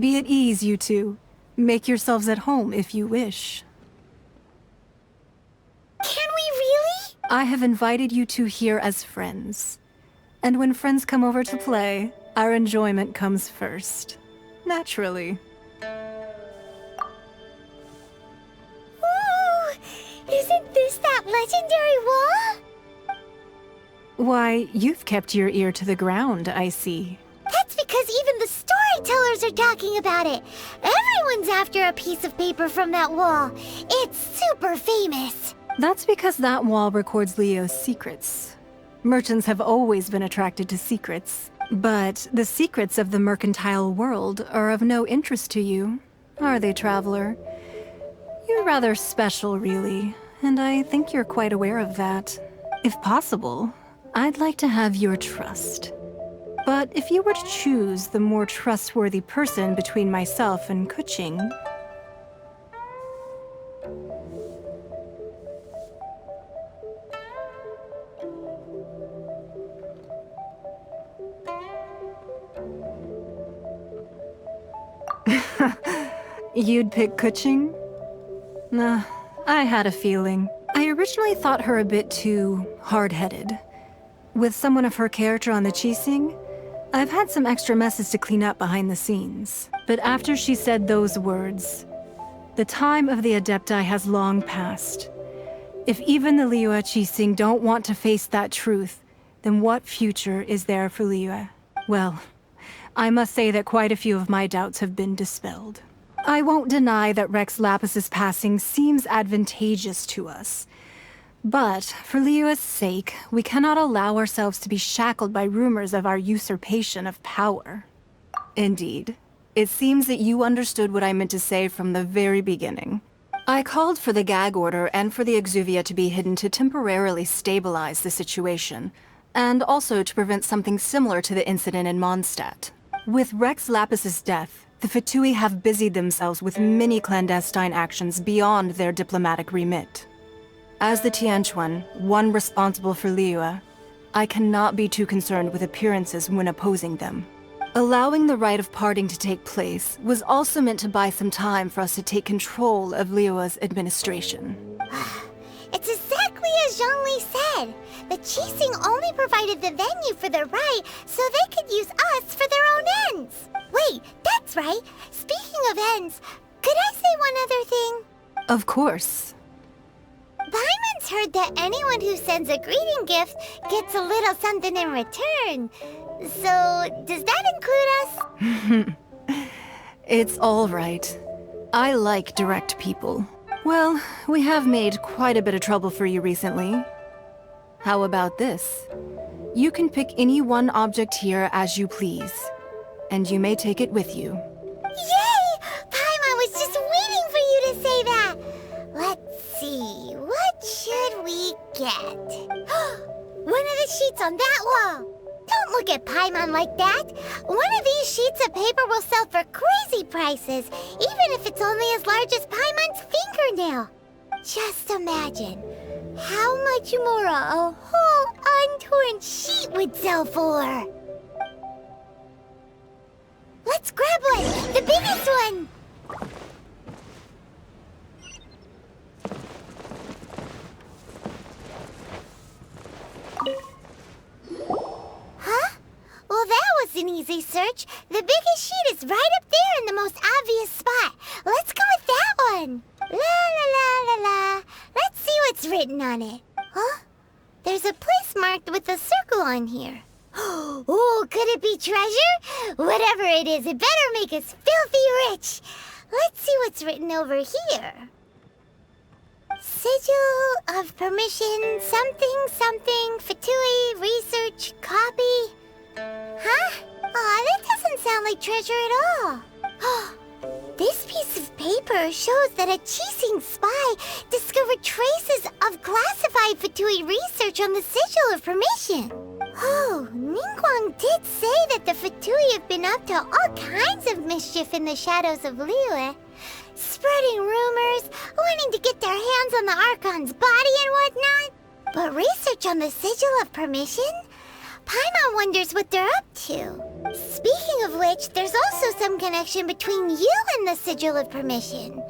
Be at ease, you two. Make yourselves at home if you wish. Can we really? I have invited you two here as friends. And when friends come over to play, our enjoyment comes first. Naturally. Ooh! Isn't this that legendary wall? Why, you've kept your ear to the ground, I see. That's because even the storytellers are talking about it. Everyone's after a piece of paper from that wall. It's super famous. That's because that wall records Leo's secrets. Merchants have always been attracted to secrets. But the secrets of the mercantile world are of no interest to you, are they, traveler? You're rather special, really, and I think you're quite aware of that. If possible, I'd like to have your trust. But if you were to choose the more trustworthy person between myself and Kuching... You'd pick Kuching? Nah, I had a feeling. I originally thought her a bit too hard-headed. With someone of her character on the Qixing, I've had some extra messes to clean up behind the scenes. But after she said those words, the time of the Adepti has long passed. If even the Liyue Qixing don't want to face that truth, then what future is there for Liyue? Well, I must say that quite a few of my doubts have been dispelled. I won't deny that Rex Lapis's passing seems advantageous to us. But, for Liyue's sake, we cannot allow ourselves to be shackled by rumors of our usurpation of power. Indeed. It seems that you understood what I meant to say from the very beginning. I called for the gag order and for the Exuvia to be hidden to temporarily stabilize the situation, and also to prevent something similar to the incident in Mondstadt. With Rex Lapis's death, the Fatui have busied themselves with many clandestine actions beyond their diplomatic remit. As the Tianquan, one responsible for Liyue, I cannot be too concerned with appearances when opposing them. Allowing the rite of parting to take place was also meant to buy some time for us to take control of Liyue's administration. It's exactly as Zhongli said. The Qixing only provided the venue for the rite so they could use us for their own ends. Wait, that's right. Speaking of ends, could I say one other thing? Of course. Paimon's heard that anyone who sends a greeting gift gets a little something in return. So, does that include us? It's all right. I like direct people. Well, we have made quite a bit of trouble for you recently. How about this? You can pick any one object here as you please, and you may take it with you. Yay! Paimon was just waiting for you to say that! Let's see, what should we get? One of the sheets on that wall! Don't look at Paimon like that! One of these sheets of paper will sell for crazy prices, even if it's only as large as Paimon's fingernail. Just imagine how much more a whole untorn sheet would sell for. Let's grab one! The biggest one! Huh? Well, that was an easy search. The biggest sheet is right up there in the most obvious spot. Let's go with that one. La la la la la. Let's see what's written on it. Huh? There's a place marked with a circle on here. Oh, could it be treasure? Whatever it is, it better make us filthy rich. Let's see what's written over here. Sigil of permission, something, something, Fatui, research, copy. Huh? Aw, that doesn't sound like treasure at all. This piece of paper shows that a Qixing spy discovered traces of classified Fatui research on the Sigil of Permission. Oh, Ningguang did say that the Fatui have been up to all kinds of mischief in the shadows of Liyue. Spreading rumors, wanting to get their hands on the Archon's body and whatnot. But research on the Sigil of Permission? Paimon wonders what they're up to. Speaking of which, there's also some connection between you and the Sigil of Permission.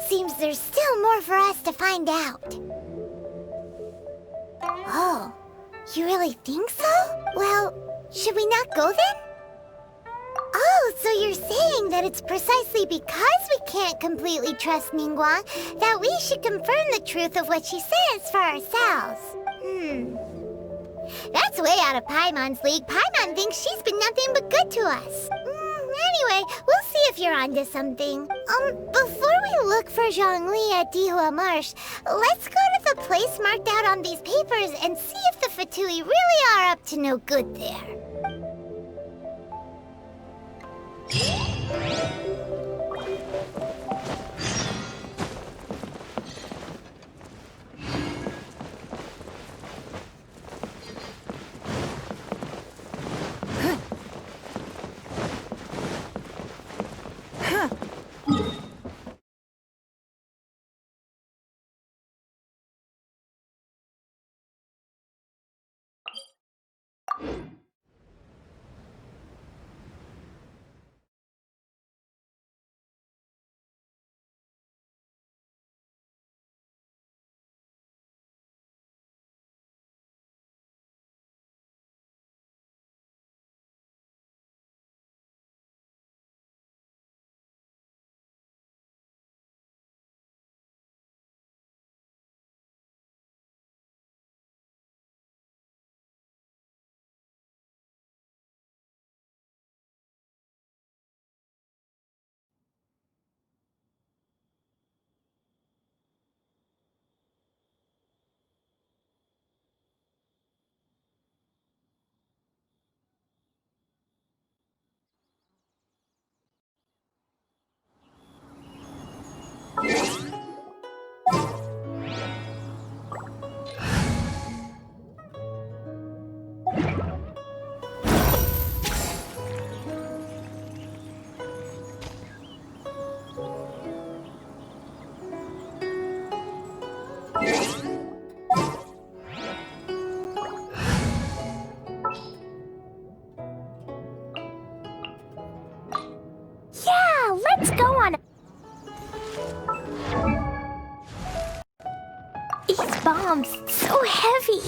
Seems there's still more for us to find out. Oh, you really think so? Well, should we not go then? Oh, so you're saying that it's precisely because we can't completely trust Ningguang that we should confirm the truth of what she says for ourselves. That's way out of Paimon's league. Paimon thinks she's been nothing but good to us. Anyway, we'll see if you're onto something. Before we look for Zhongli at Dihua Marsh, let's go to the place marked out on these papers and see if the Fatui really are up to no good there. Yeah, let's go on. These bombs, so heavy.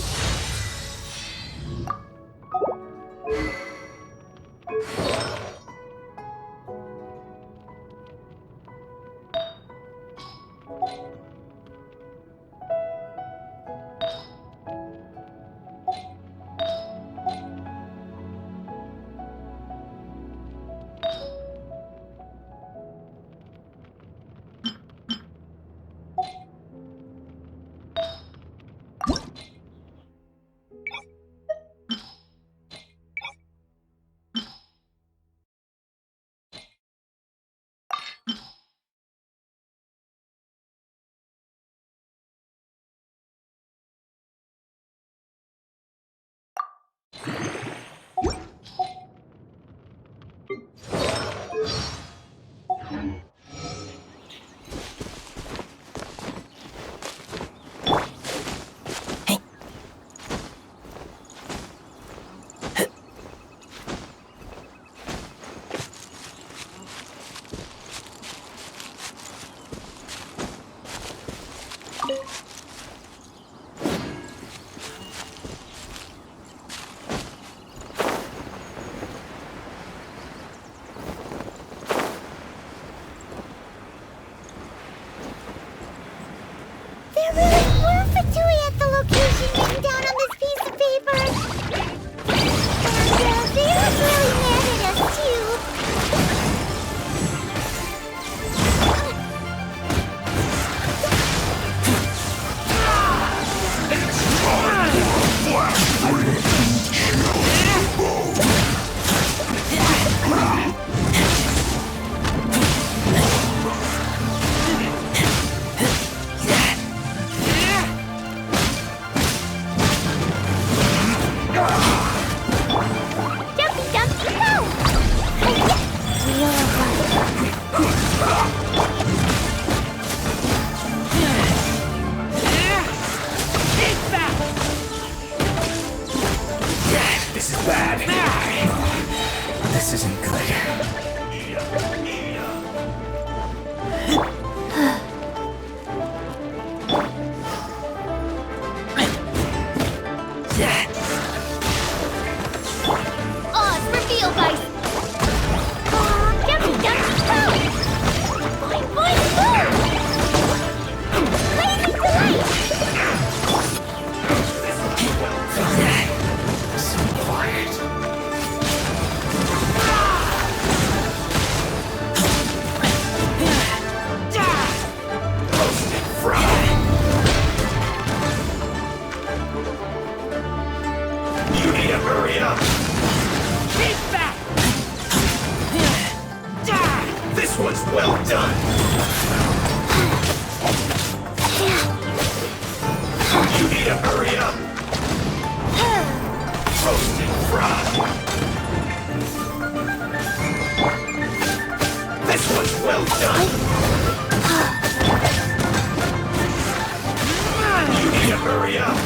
hurry up!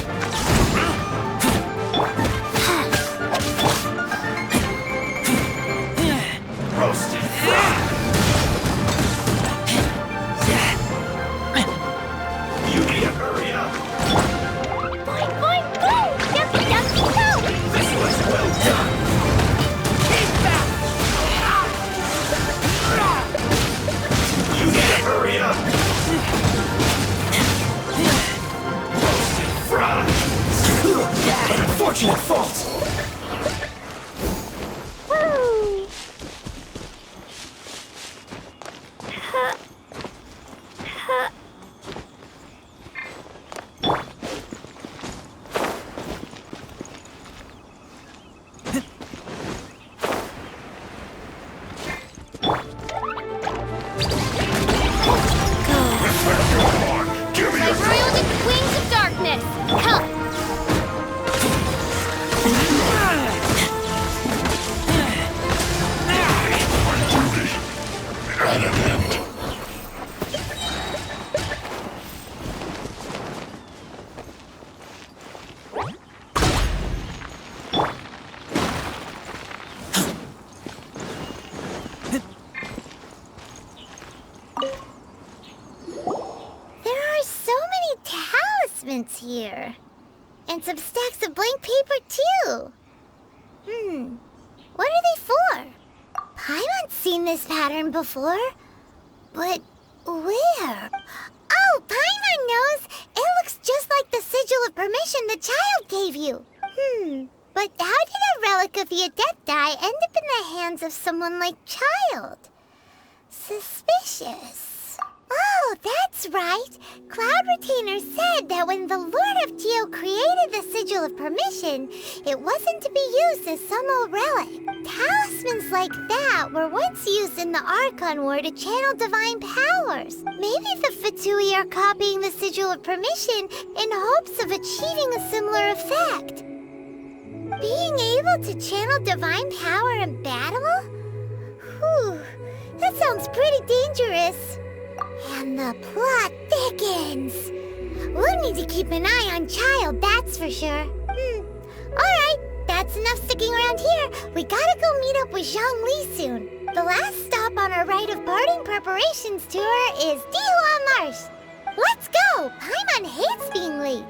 Roasted fried! You need to hurry up! Boing, boing, boing! Dumpy, dumpy, go! This was well done! Keep back! You need to hurry up! Roasted fried! An unfortunate fault! Woo! Give me your Brilliant wings of darkness! Help! There are so many talismans here. And some stacks of blank paper, too. What are they for? Paimon's seen this pattern before. But where? Oh, Paimon knows! It looks just like the sigil of permission the child gave you. But how did a relic of the Adepti end up in the hands of someone like Child? Suspicious. Oh, that's right. Cloud Retainer said that when the Lord of Geo created the Sigil of Permission, it wasn't to be used as some old relic. Talismans like that were once used in the Archon War to channel divine powers. Maybe the Fatui are copying the Sigil of Permission in hopes of achieving a similar effect. Being able to channel divine power in battle? Whew, that sounds pretty dangerous. And the plot thickens. We'll need to keep an eye on Child, that's for sure. Alright, that's enough sticking around here. We gotta go meet up with Zhongli soon. The last stop on our rite of parting preparations tour is Dihua Marsh. Let's go! Paimon hates being late.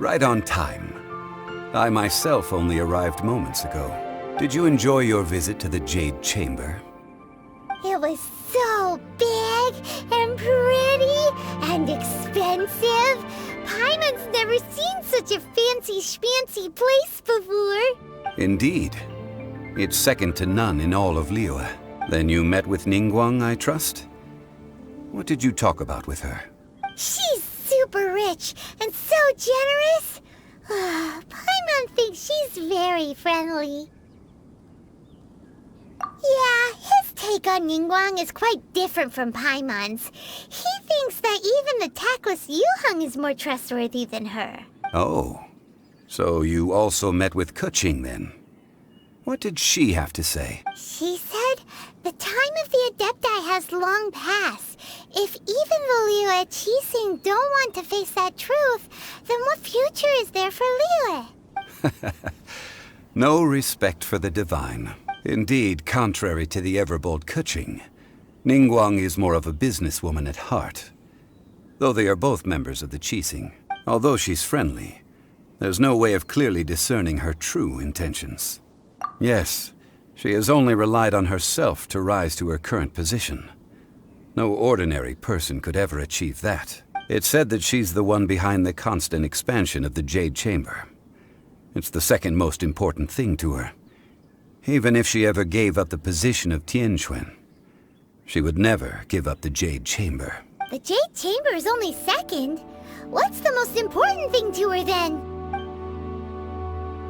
Right on time. I myself only arrived moments ago. Did you enjoy your visit to the Jade Chamber? It was so big and pretty and expensive. Paimon's never seen such a fancy schmancy place before. Indeed. It's second to none in all of Liyue. Then you met with Ningguang, I trust? What did you talk about with her? She's super rich and so generous. Paimon thinks she's very friendly. Yeah, his take on Ningguang is quite different from Paimon's. He thinks that even the tactless Yuheng is more trustworthy than her. Oh, so you also met with Keqing then? What did she have to say? She said The time of the Adepti has long passed. If even the Liyue Qixing don't want to face that truth, then what future is there for Liyue? No respect for the divine. Indeed, contrary to the ever-bold Keqing, Ningguang is more of a businesswoman at heart. Though they are both members of the Qixing, although she's friendly, there's no way of clearly discerning her true intentions. Yes, she has only relied on herself to rise to her current position. No ordinary person could ever achieve that. It's said that she's the one behind the constant expansion of the Jade Chamber. It's the second most important thing to her. Even if she ever gave up the position of Tianquan, she would never give up the Jade Chamber. The Jade Chamber is only second. What's the most important thing to her then?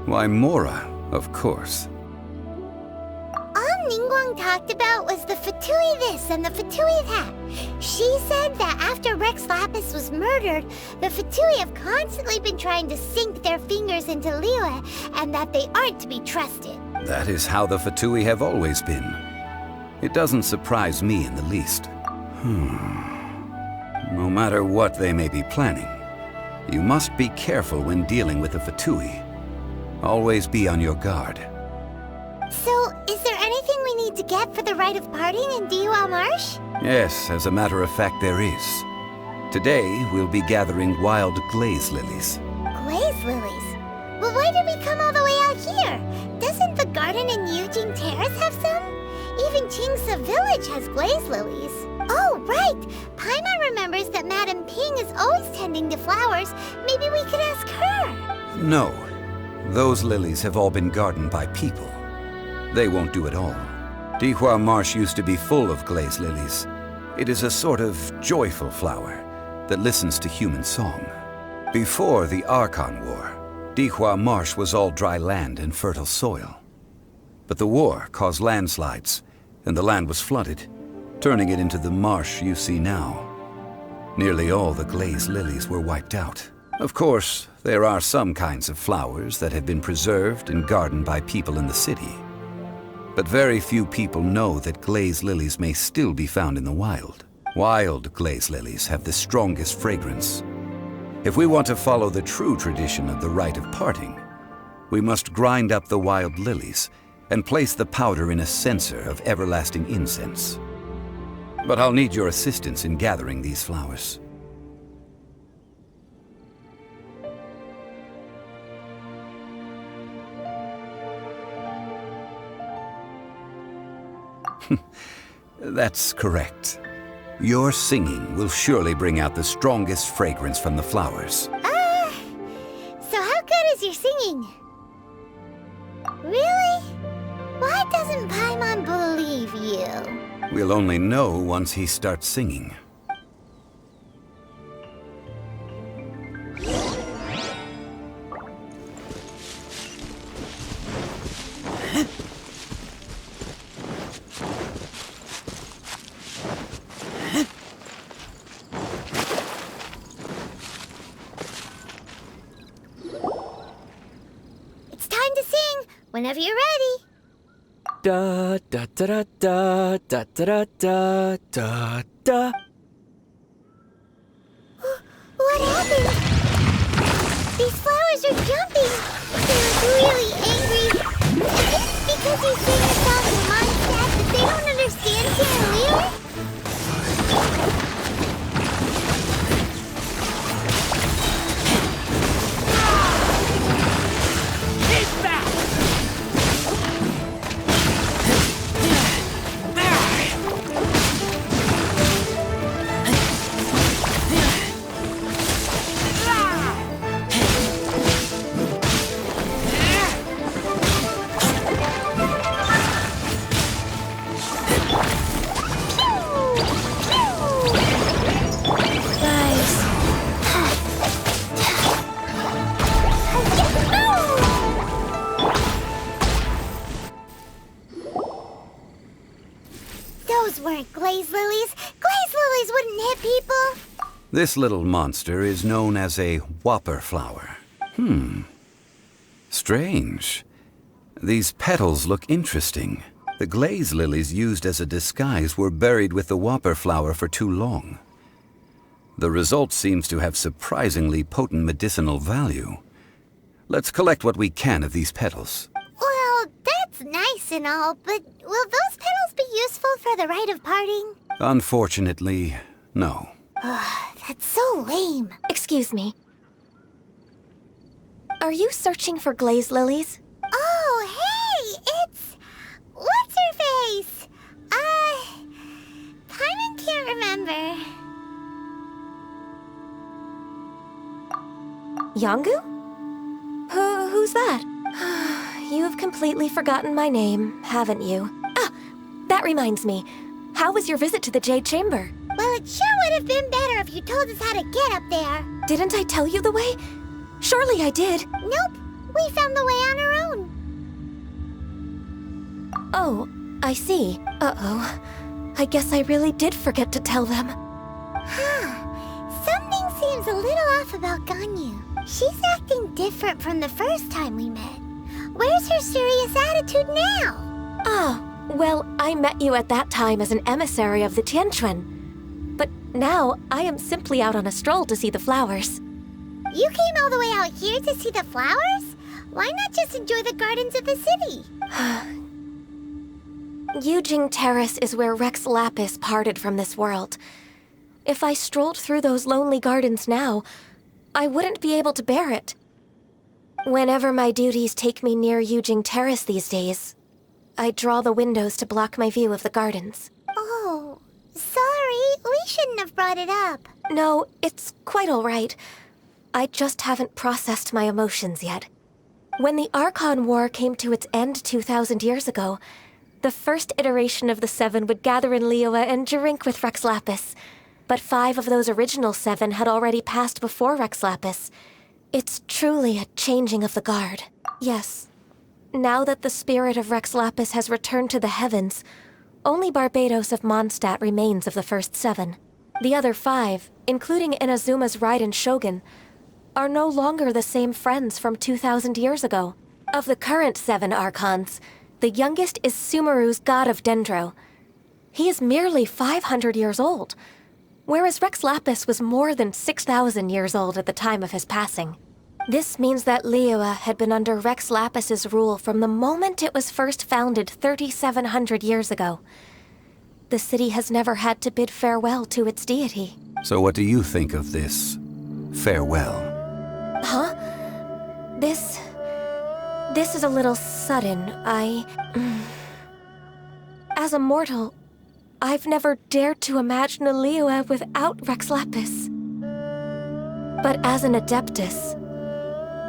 Why, Mora, of course. All Ningguang talked about was the Fatui this and the Fatui that. She said that after Rex Lapis was murdered, the Fatui have constantly been trying to sink their fingers into Liyue, and that they aren't to be trusted. That is how the Fatui have always been. It doesn't surprise me in the least. No matter what they may be planning, you must be careful when dealing with the Fatui. Always be on your guard. So, is there anything we need to get for the rite of parting in Dihua Marsh? Yes, as a matter of fact, there is. Today, we'll be gathering wild glaze lilies. Glaze lilies? Well, why did we come all the way out here? Doesn't the garden in Yujing Terrace have some? Even Qingce Village has glaze lilies. Oh, right! Paimon remembers that Madame Ping is always tending to flowers. Maybe we could ask her. No. Those lilies have all been gardened by people. They won't do it all. Dihua Marsh used to be full of glaze lilies. It is a sort of joyful flower that listens to human song. Before the ARCHON War, Dihua Marsh was all dry land and fertile soil. But the war caused landslides, and the land was flooded, turning it into the marsh you see now. Nearly all the glaze lilies were wiped out. Of course, there are some kinds of flowers that have been preserved and gardened by people in the city. But very few people know that glaze lilies may still be found in the wild. Wild glaze lilies have the strongest fragrance. If we want to follow the true tradition of the rite of parting, we must grind up the wild lilies and place the powder in a censer of everlasting incense. But I'll need your assistance in gathering these flowers. That's correct. Your singing will surely bring out the strongest fragrance from the flowers. So how good is your singing? Really? Why doesn't Paimon believe you? We'll only know once he starts singing. It's time to sing, whenever you're ready. Da da da da da da da da da da. What happened? These flowers are jumping. They're really angry. Is it because you sing a song in Mondstadt that they don't understand Canalier? Keep back! Those weren't glaze lilies. Glaze lilies wouldn't hit people. This little monster is known as a whopper flower. Strange. These petals look interesting. The glaze lilies used as a disguise were buried with the whopper flower for too long. The result seems to have surprisingly potent medicinal value. Let's collect what we can of these petals. Well, that's nice and all, but will those petals be useful for the rite of parting? Unfortunately, no. That's so lame. Excuse me. Are you searching for glaze lilies? Oh, hey! It's... What's her face? Paimon can't remember. Yangu? Who's that? You've completely forgotten my name, haven't you? Ah, that reminds me. How was your visit to the Jade Chamber? Well, it sure would have been better if you told us how to get up there. Didn't I tell you the way? Surely I did. Nope, we found the way on our own. Oh, I see. Uh-oh. I guess I really did forget to tell them. Something seems a little off about Ganyu. She's acting different from the first time we met. Where's her serious attitude now? Ah, well, I met you at that time as an emissary of the Tianquan. But now, I am simply out on a stroll to see the flowers. You came all the way out here to see the flowers? Why not just enjoy the gardens of the city? Yujing Terrace is where Rex Lapis parted from this world. If I strolled through those lonely gardens now, I wouldn't be able to bear it. Whenever my duties take me near Yujing Terrace these days, I draw the windows to block my view of the gardens. Oh, sorry, we shouldn't have brought it up. No, it's quite all right. I just haven't processed my emotions yet. When the Archon War came to its end 2,000 years ago, the first iteration of the Seven would gather in Liyue and drink with Rex Lapis. But 5 of those original 7 had already passed before Rex Lapis. It's truly a changing of the guard. Yes. Now that the spirit of Rex Lapis has returned to the heavens, only Barbados of Mondstadt remains of the first 7. The other 5, including Inazuma's Raiden Shogun, are no longer the same friends from 2,000 years ago. Of the current 7 Archons, the youngest is Sumeru's god of Dendro. He is merely 500 years old, whereas Rex Lapis was more than 6,000 years old at the time of his passing. This means that Liyue had been under Rex Lapis's rule from the moment it was first founded 3,700 years ago. The city has never had to bid farewell to its deity. So what do you think of this farewell? Huh? This is a little sudden. As a mortal, I've never dared to imagine a Liyue without Rex Lapis. But as an Adeptus,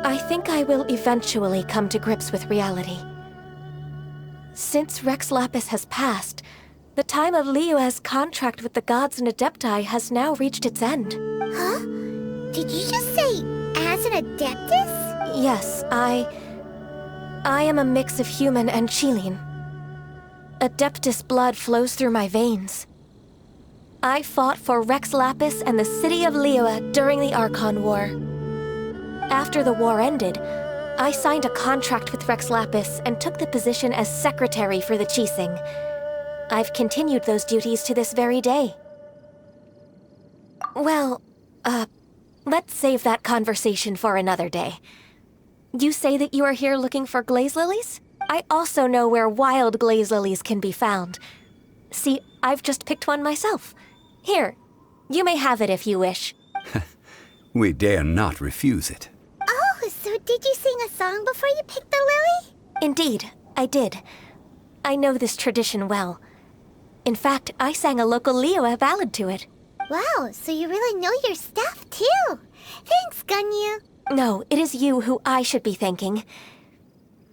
I think I will eventually come to grips with reality. Since Rex Lapis has passed, the time of Liyue's contract with the gods and Adepti has now reached its end. Huh? Did you just say, as an Adeptus? Yes, I am a mix of human and Chilean. Adeptus blood flows through my veins. I fought for Rex Lapis and the city of Liyue during the Archon War. After the war ended, I signed a contract with Rex Lapis and took the position as secretary for the Qixing. I've continued those duties to this very day. Well, let's save that conversation for another day. You say that you are here looking for glaze lilies? I also know where wild glaze lilies can be found. See, I've just picked one myself. Here, you may have it if you wish. We dare not refuse it. Oh, so did you sing a song before you picked the lily? Indeed, I did. I know this tradition well. In fact, I sang a local Liyue ballad to it. Wow, so you really know your stuff, too. Thanks, Ganyu. No, it is you who I should be thanking.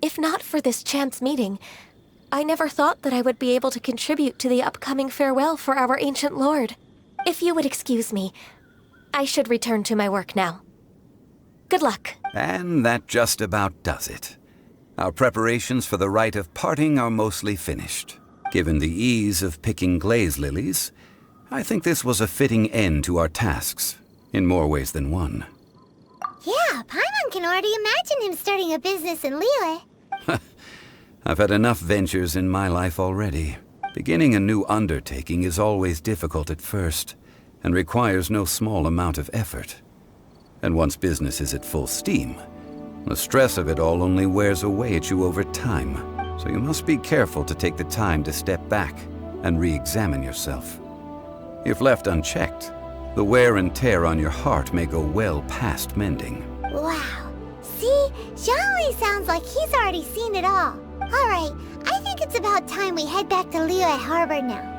If not for this chance meeting, I never thought that I would be able to contribute to the upcoming farewell for our ancient lord. If you would excuse me, I should return to my work now. Good luck. And that just about does it. Our preparations for the rite of parting are mostly finished. Given the ease of picking glaze lilies, I think this was a fitting end to our tasks, in more ways than one. Yeah, Paimon can already imagine him starting a business in Liyue. I've had enough ventures in my life already. Beginning a new undertaking is always difficult at first, and requires no small amount of effort. And once business is at full steam, the stress of it all only wears away at you over time. So you must be careful to take the time to step back and re-examine yourself. If left unchecked, the wear and tear on your heart may go well past mending. Wow. See? Zhongli sounds like he's already seen it all. Alright, I think it's about time we head back to Liyue Harbor now.